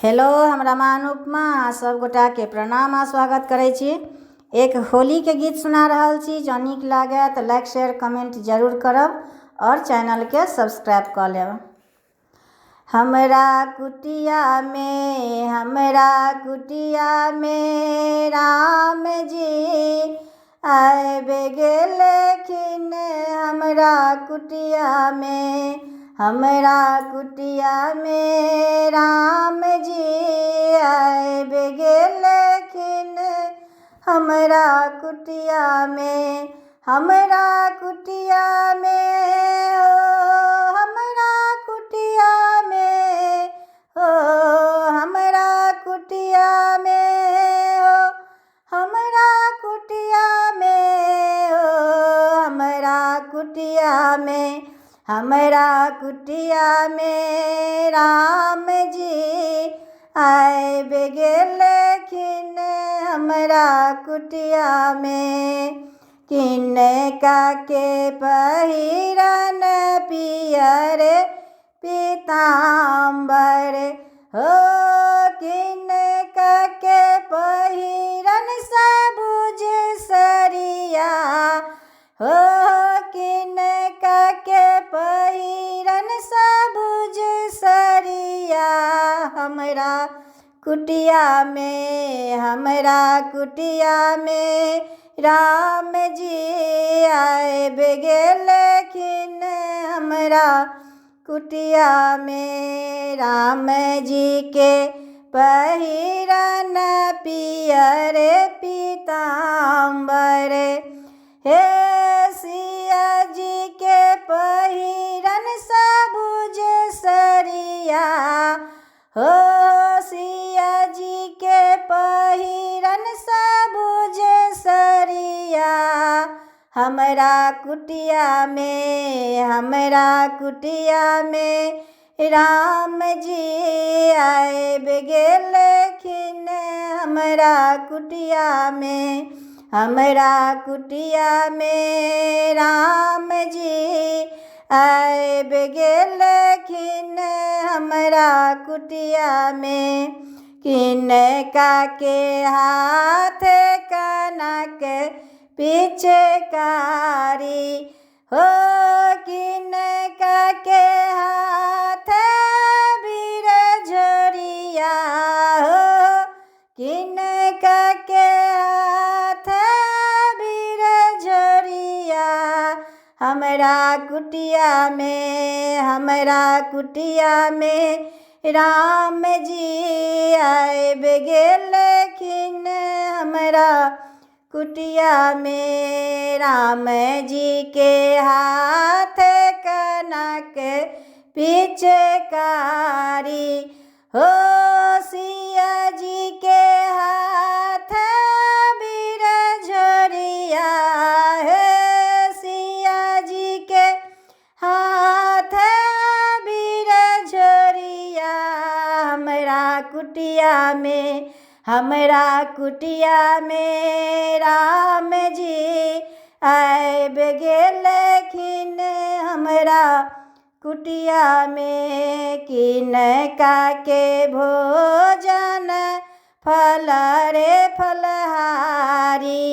Hello, हम रमा अनुपमा सब गोटा के प्रणाम आ स्वागत करै छी। एक होली के गीत सुना रहल छी। जो नीक लागे तो लाइक शेयर कमेंट जरूर करब और चैनल के सब्सक्राइब कर लेब। हमरा कुटिया में राम जी आबे गेलखिन। हमरा कुटिया में राम जी आबे गेलखिन। हमरा कुटिया में ओ हमरा कुटिया में राम जी आबे गेलखिन। हमरा कुटिया में किनका के पहिरन पियर पीताम्बर हो। किनका के पहिरन सबुज सरिया हो। किनका के पहिरन सबुज सरिया। हमरा कुटिया में राम जी आबे गेलखिन। हमरा कुटिया में राम जी के पहिरन पियर पीताम्बर हे। सिया जी के पहिरन सबुज सरिया हो। सिया जी के पहिरन सबुज सरिया। हमरा कुटिया में राम जी आबे गेलखिन। हमरा कुटिया में राम जी आबे गेलखिन। हमरा कुटिया में किनका के हाथ कनक पिचकारी हो। किनका के हाथ बीर झोरिया हो। किनका के हाथ बीर झोरिया। हमरा कुटिया में राम जी आबे गेलखिन। हमरा कुटिया में राम जी के हाथ कनक पिचकारी हो। सिया जी के हाथ बीर झोरिया है। सिया जी के हाथ बीर झोरिया। हमरा कुटिया में राम जी आबे गेलखिन। हमरा कुटिया में किनका के भोजन फल रे फलहारी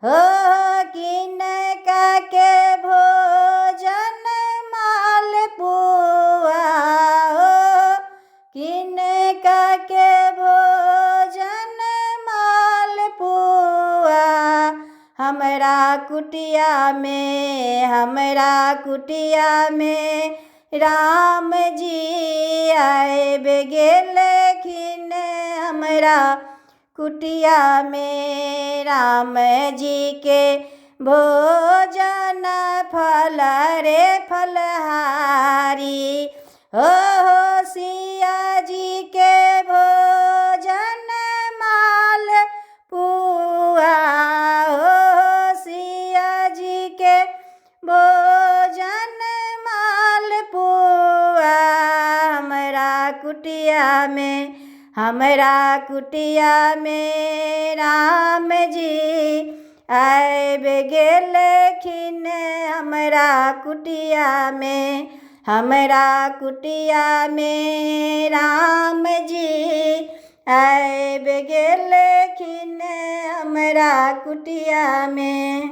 हो। किनका के भोजन मालपुआ हो। किनका के भोजन मालपुआ। हमरा कुटिया में राम जी आबे गेलखिन। हमरा कुटिया में राम जी के भोजन फल रे फलहारी हो। सिया जी के भोजन मालपुआ हो। सिया जी के भोजन मालपुआ। हमरा कुटिया में राम जी आबे गेलखिन। हमरा कुटिया में राम जी आए बेगेले खिने हमरा कुटिया में।